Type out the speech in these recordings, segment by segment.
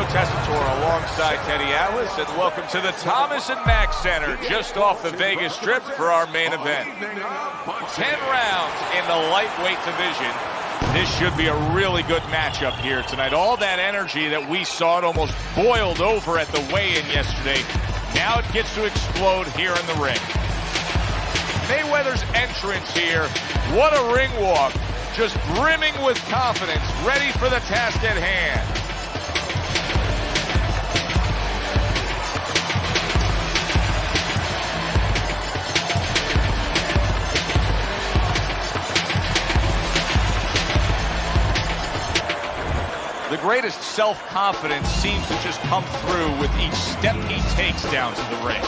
Tessitore alongside Teddy Atlas, and welcome to the Thomas and Mack Center, just off the Vegas Strip for our main event. 10 rounds in the lightweight division. This should be a really good matchup here tonight. All that energy that we saw, it almost boiled over at the weigh-in yesterday. Now it gets to explode here in the ring. Mayweather's entrance here, what a ring walk. Just brimming with confidence, ready for the task at hand. The greatest self-confidence seems to just come through with each step he takes down to the ring.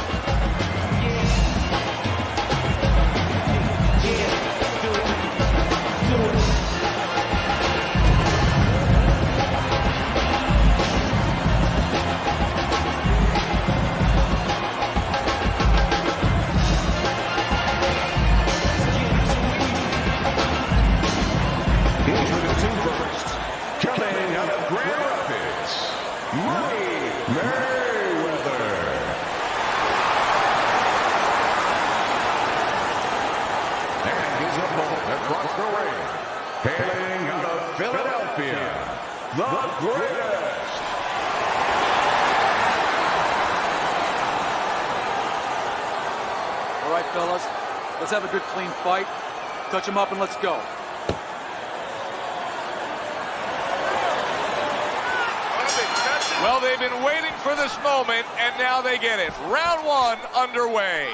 Across the ring, hailing out of Philadelphia, the greatest. All right, fellas, let's have a good, clean fight. Touch him up and let's go. Well, they've been waiting for this moment, and now they get it. Round one underway.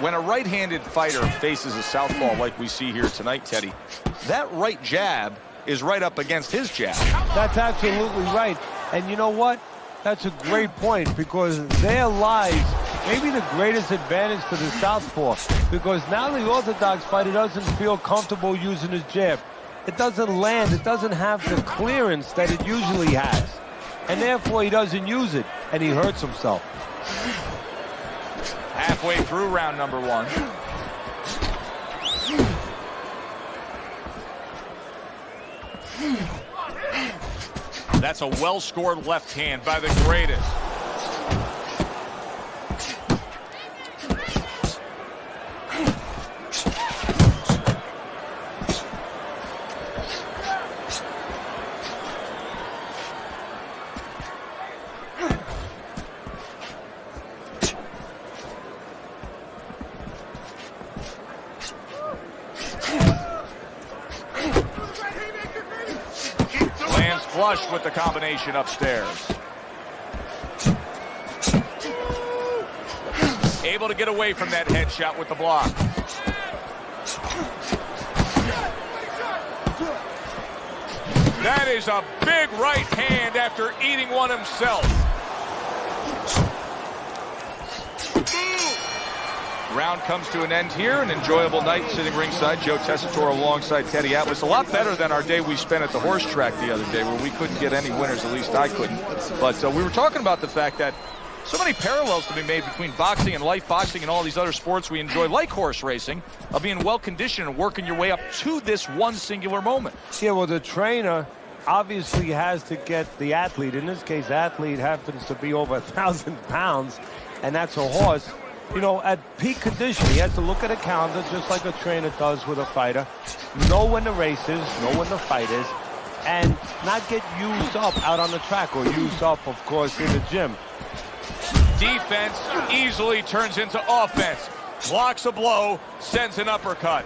When a right-handed fighter faces a southpaw like we see here tonight, Teddy, that right jab is right up against his jab. That's absolutely right. And you know what? That's a great point, because there lies maybe the greatest advantage for the southpaw, because now the orthodox fighter doesn't feel comfortable using his jab. It doesn't land. It doesn't have the clearance that it usually has. And therefore, he doesn't use it, and he hurts himself. Halfway through round number one. That's a well-scored left hand by the greatest. Flush with the combination upstairs. Able to get away from that headshot with the block. That is a big right hand after eating one himself. Round comes to an end here. An enjoyable night sitting ringside. Joe Tessitore alongside Teddy Atlas. A lot better than our day we spent at the horse track the other day, where we couldn't get any winners. At least I couldn't. But we were talking about the fact that so many parallels to be made between boxing and life boxing and all these other sports we enjoy, like horse racing, of being well-conditioned and working your way up to this one singular moment. Yeah, well, the trainer obviously has to get the athlete. In this case, athlete happens to be over 1,000 pounds, and that's a horse. You know, at peak condition, he has to look at a calendar just like a trainer does with a fighter, know when the race is, know when the fight is, and not get used up out on the track, or used up, of course, in the gym. Defense easily turns into offense. Blocks a blow, sends an uppercut.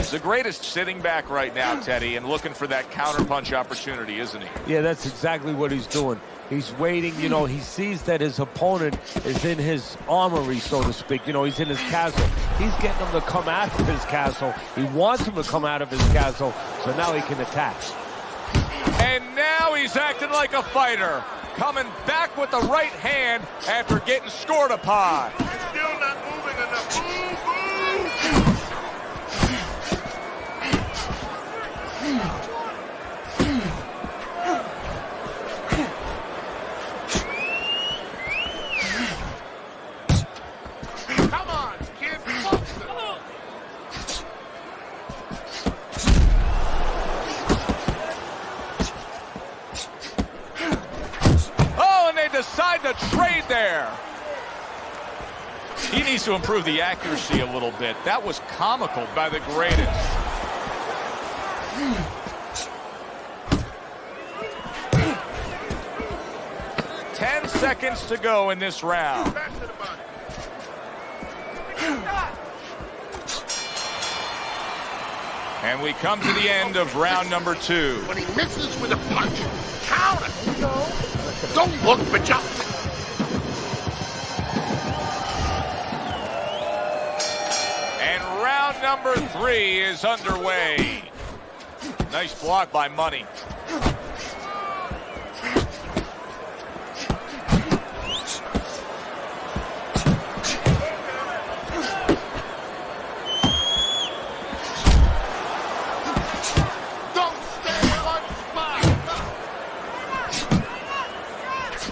The greatest sitting back right now, Teddy, and looking for that counterpunch opportunity, isn't he? Yeah, that's exactly what he's doing. He's waiting, you know, he sees that his opponent is in his armory, so to speak. You know, he's in his castle. He's getting him to come out of his castle. He wants him to come out of his castle, so now he can attack. And now he's acting like a fighter, coming back with the right hand after getting scored upon. He's still not moving enough. Move, Come on, kid. Oh, and they decide to trade there. He needs to improve the accuracy a little bit. That was comical by the greatest. Ten seconds to go in this round. And we come to the end of round number 2. When he misses with a punch, counter. Don't look, but just. And round number 3 is underway. Nice block by Money.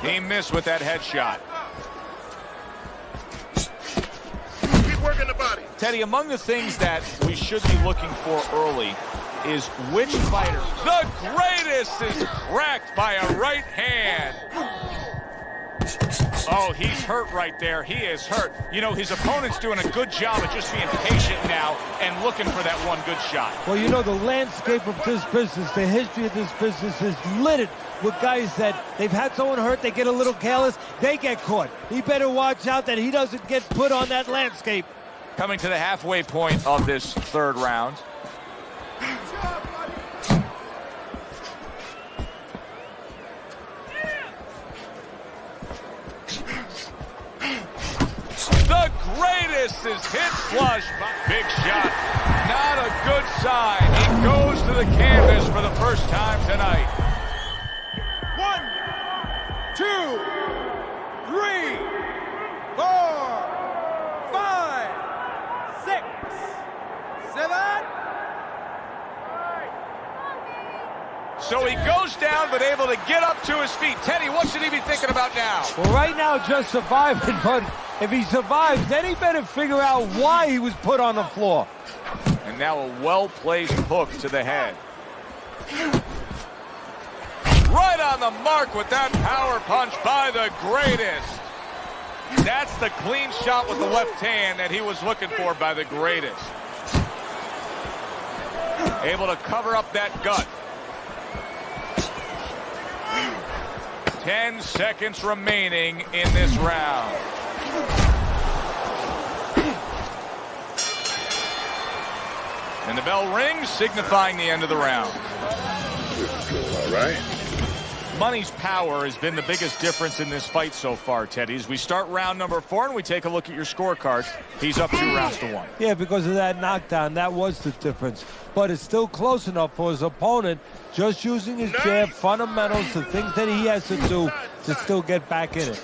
He missed with that headshot. Keep working the body. Teddy, among the things that we should be looking for early is which fighter. The greatest is cracked by a right hand. Oh, he's hurt right there. He is hurt. You know, his opponent's doing a good job of just being patient now and looking for that one good shot. Well, you know, the landscape of this business, the history of this business is littered with guys that they've had someone hurt, they get a little careless, they get caught. He better watch out that he doesn't get put on that landscape. Coming to the halfway point of this third round. The greatest is hit flush. Big shot. Not a good sign. He goes to the canvas for the first time tonight. 1, 2, 3, 4, 5, 6, 7. So he goes down, but able to get up to his feet. Teddy, what should he be thinking about now? Well, right now, just surviving, but if he survives, then he better figure out why he was put on the floor. And now a well-placed hook to the head. Right on the mark with that power punch by the greatest. That's the clean shot with the left hand that he was looking for by the greatest. Able to cover up that gut. 10 seconds remaining in this round. And the bell rings, signifying the end of the round. All right. Money's power has been the biggest difference in this fight so far, Teddy. As we start round number 4 and we take a look at your scorecard, he's up 2 rounds to 1. Yeah, because of that knockdown, that was the difference. But it's still close enough for his opponent, just using his jab, fundamentals, the things that he has to do to still get back in it.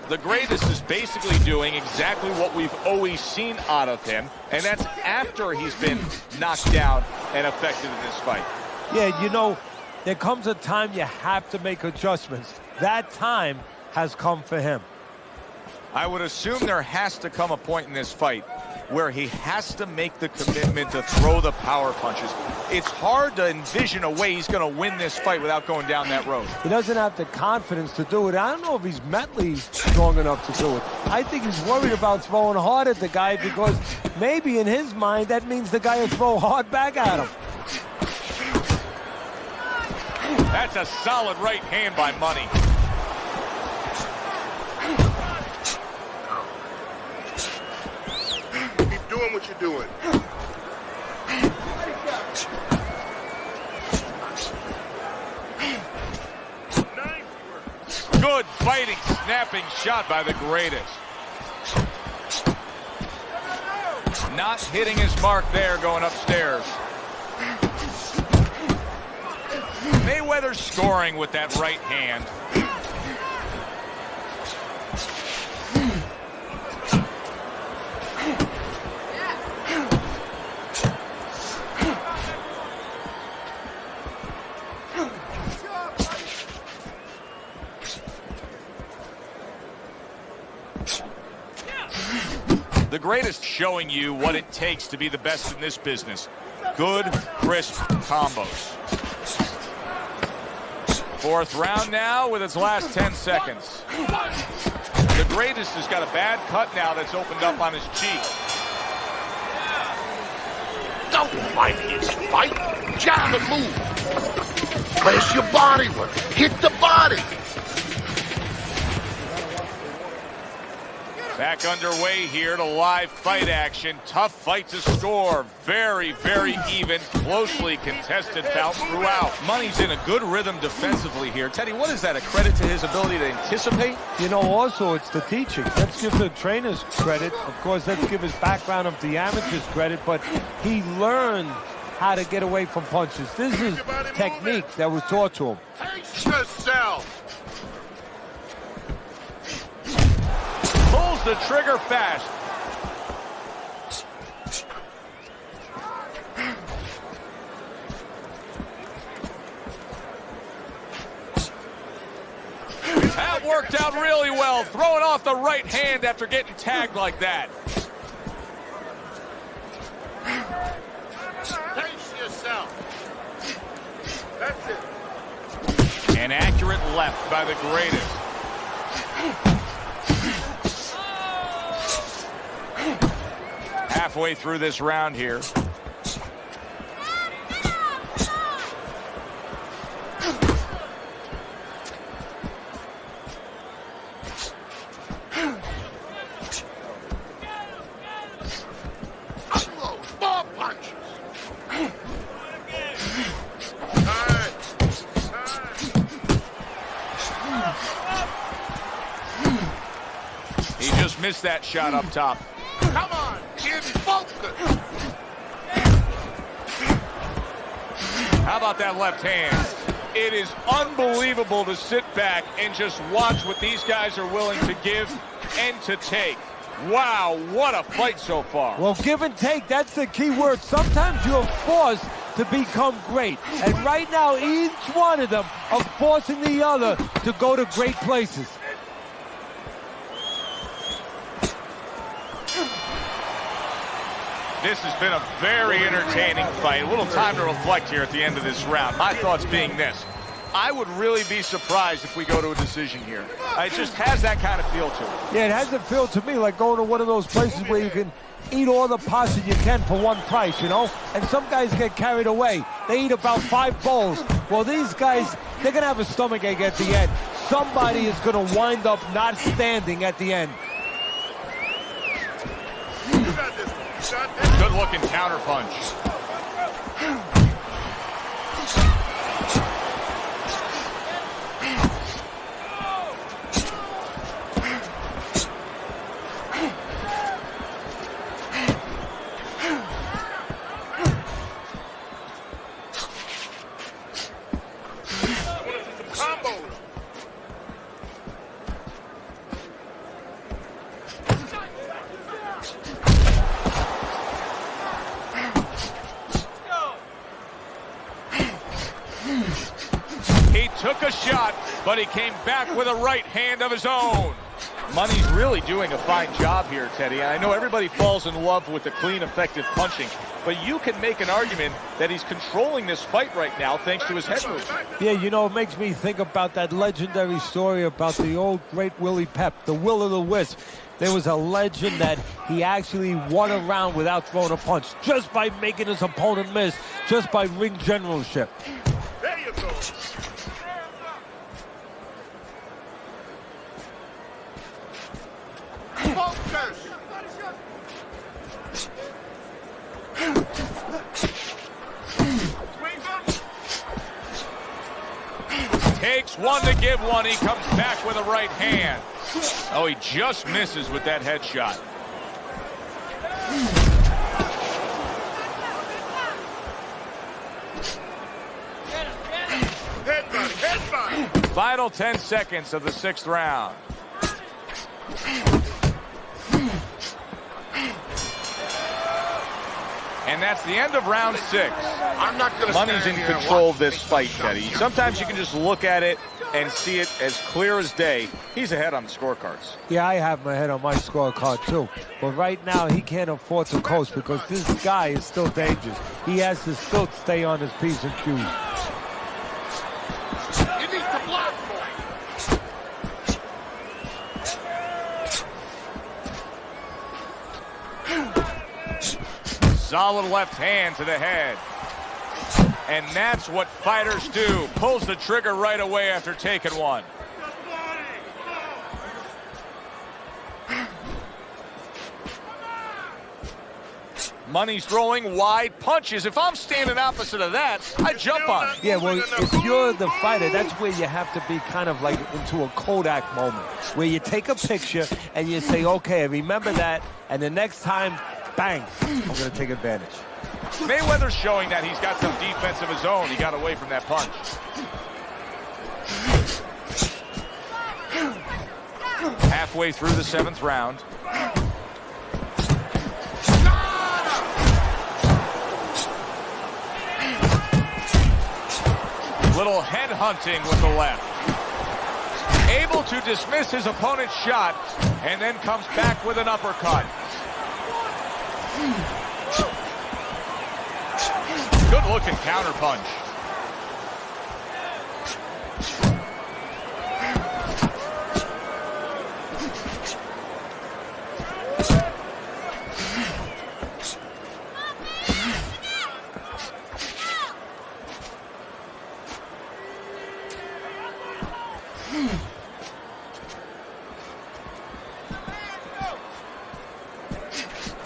The greatest is basically doing exactly what we've always seen out of him, and that's after he's been knocked down and affected in this fight. Yeah, you know, there comes a time you have to make adjustments. That time has come for him. I would assume there has to come a point in this fight where he has to make the commitment to throw the power punches. It's hard to envision a way he's going to win this fight without going down that road. He doesn't have the confidence to do it. I don't know if he's mentally strong enough to do it. I think he's worried about throwing hard at the guy because maybe in his mind that means the guy will throw hard back at him. That's a solid right hand by Money. Keep doing what you're doing. fighting, snapping shot by the greatest. Not hitting his mark there going upstairs. Mayweather scoring with that right hand. The greatest showing you what it takes to be the best in this business. Good, crisp combos. Fourth round now with its last 10 seconds. The greatest has got a bad cut now that's opened up on his cheek. Don't fight his fight. Jab and move. Press your body work. Hit the body. Back underway here to live fight action. Tough fight to score. Very, very even, closely contested bout throughout. Money's in a good rhythm defensively here. Teddy, what is that, a credit to his ability to anticipate? You know, also, it's the teaching. Let's give the trainers credit. Of course, let's give his background of the amateurs credit, but he learned how to get away from punches. This is technique that was taught to him. Pace yourself. Pulls the trigger fast. That worked out really well. Throwing off the right hand after getting tagged like that. Pace yourself. That's it. An accurate left by the greatest. Halfway through this round here. More punches. He just missed that shot up top. Come on, get focused. How about that left hand? It is unbelievable to sit back and just watch what these guys are willing to give and to take. Wow, what a fight so far. Well, give and take, that's the key word. Sometimes you're forced to become great. And right now, each one of them are forcing the other to go to great places. This has been a very entertaining fight. A little time to reflect here at the end of this round. My thoughts being this. I would really be surprised if we go to a decision here. It just has that kind of feel to it. Yeah, it has a feel to me like going to one of those places where you can eat all the pasta you can for one price, you know? And some guys get carried away. They eat about 5 bowls. Well, these guys, they're going to have a stomachache at the end. Somebody is going to wind up not standing at the end. Good looking counter punch. He took a shot, but he came back with a right hand of his own. Money's really doing a fine job here, Teddy. I know everybody falls in love with the clean, effective punching, but you can make an argument that he's controlling this fight right now thanks to his head movement. Yeah, you know, it makes me think about that legendary story about the old great Willie Pep, the Will o' the Wisp. There was a legend that he actually won a round without throwing a punch, just by making his opponent miss, just by ring generalship. There you go. Focus. Takes Gets one to give one. He comes back with a right hand. Oh, he just misses with that headshot. Headbutt. Final 10 seconds of the 6th round. And that's the end of round 6. I'm not going to Money's in control of this fight, Teddy. Sometimes you can just look at it and see it as clear as day. He's ahead on the scorecards. Yeah, I have my head on my scorecard too. But right now, he can't afford to coast because this guy is still dangerous. He has to still stay on his P's and Q's. You need to block more. Solid left hand to the head. And that's what fighters do. Pulls the trigger right away after taking one. Money's throwing wide punches. If I'm standing opposite of that, I jump on it. Yeah, well, if you're the fighter, that's where you have to be kind of like into a Kodak moment, where you take a picture and you say, okay, remember that, and the next time, bang, I'm going to take advantage. Mayweather's showing that he's got some defense of his own. He got away from that punch. Halfway through the 7th round. Little head hunting with the left. Able to dismiss his opponent's shot and then comes back with an uppercut. Good looking counter punch.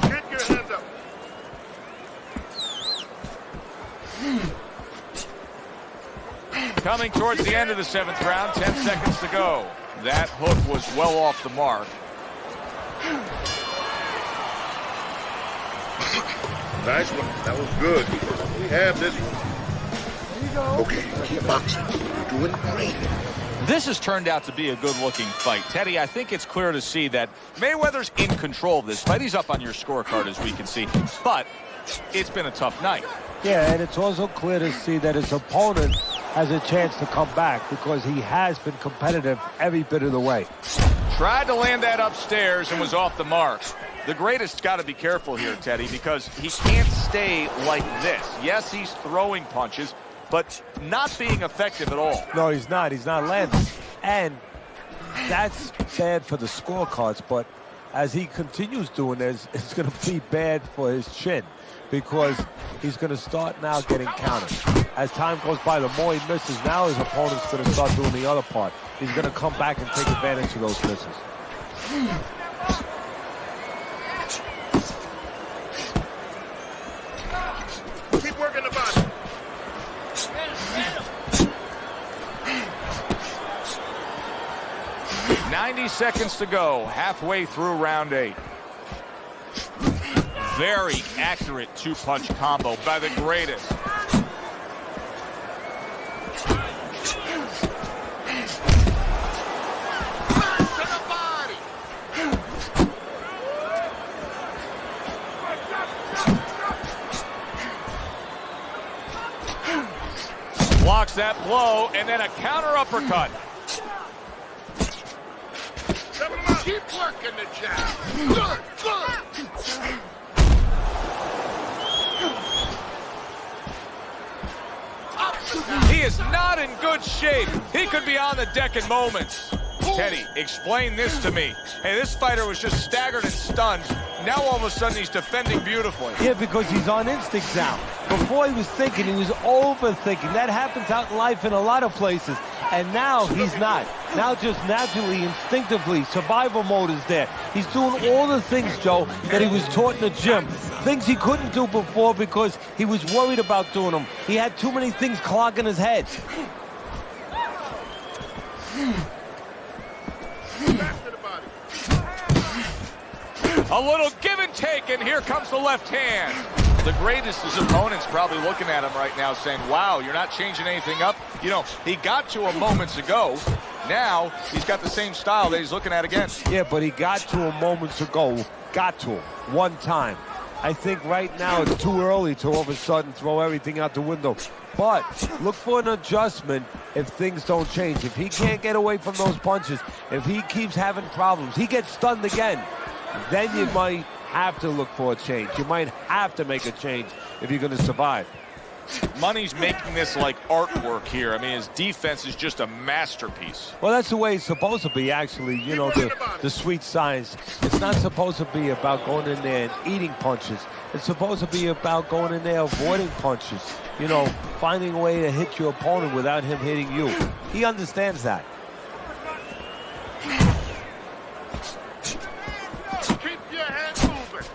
Get your hands up. Coming towards the end of the 7th round, 10 seconds to go. That hook was well off the mark. Nice one. That was good. We have this one. There you go. Okay, keep boxing. You're doing great. This has turned out to be a good-looking fight. Teddy, I think it's clear to see that Mayweather's in control of this fight. He's up on your scorecard, as we can see. But it's been a tough night. Yeah, and it's also clear to see that his opponent has a chance to come back because he has been competitive every bit of the way. Tried to land that upstairs and was off the mark. The greatest's got to be careful here, Teddy, because he can't stay like this. Yes, he's throwing punches, but not being effective at all. No, he's not. He's not landing. And that's bad for the scorecards, but as he continues doing this, it's going to be bad for his chin because he's going to start now getting counted. As time goes by, the more he misses, now his opponent's going to start doing the other part. He's going to come back and take advantage of those misses. Keep working the body. 90 seconds to go, halfway through round 8. Very accurate two-punch combo by the greatest. To the body. Blocks that blow, and then a counter uppercut. Keep working the jab. Good, good. He is not in good shape. He could be on the deck in moments. Teddy, explain this to me. Hey, this fighter was just staggered and stunned. Now all of a sudden he's defending beautifully. Yeah, because he's on instinct now. Before he was thinking, he was overthinking. That happens out in life in a lot of places. And now he's not. Now just naturally, instinctively, survival mode is there. He's doing all the things, Joe, that he was taught in the gym. Things he couldn't do before because he was worried about doing them. He had too many things clogging his head. A little give and take, and here comes the left hand. The greatest his opponent's probably looking at him right now saying, wow, you're not changing anything up. You know, he got to him moments ago. Now he's got the same style that he's looking at again. Yeah, but he got to him moments ago. Got to him one time. I think right now it's too early to all of a sudden throw everything out the window. But look for an adjustment if things don't change. If he can't get away from those punches, if he keeps having problems, he gets stunned again, then you might have to look for a change. You might have to make a change if you're going to survive. Money's making this like artwork here. I mean, his defense is just a masterpiece. Well, that's the way it's supposed to be, actually. You know, the sweet science. It's not supposed to be about going in there and eating punches. It's supposed to be about going in there avoiding punches. You know, finding a way to hit your opponent without him hitting you. He understands that. Keep your head moving.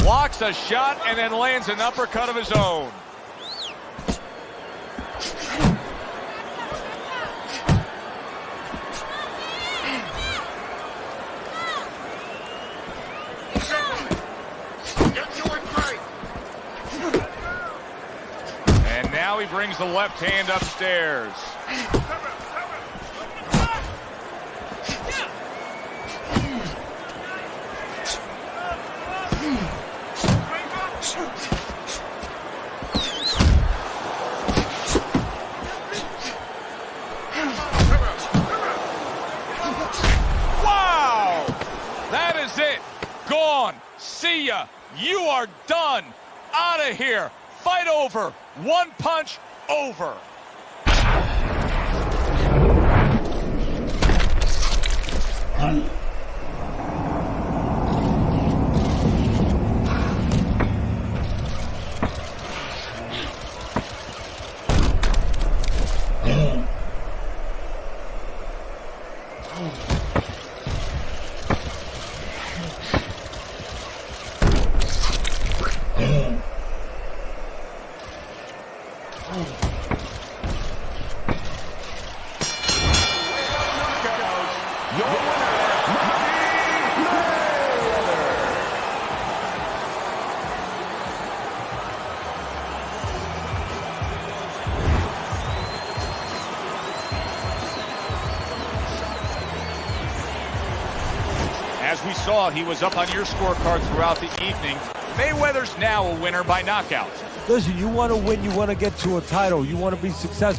Blocks a shot and then lands an uppercut of his own. You're doing great. And now he brings the left hand upstairs. Wow! That is it. Gone. See ya. You are done. Out of here. Fight over. One punch over. As we saw, he was up on your scorecard throughout the evening. Mayweather's now a winner by knockout. Listen, you want to win, you want to get to a title, you want to be successful.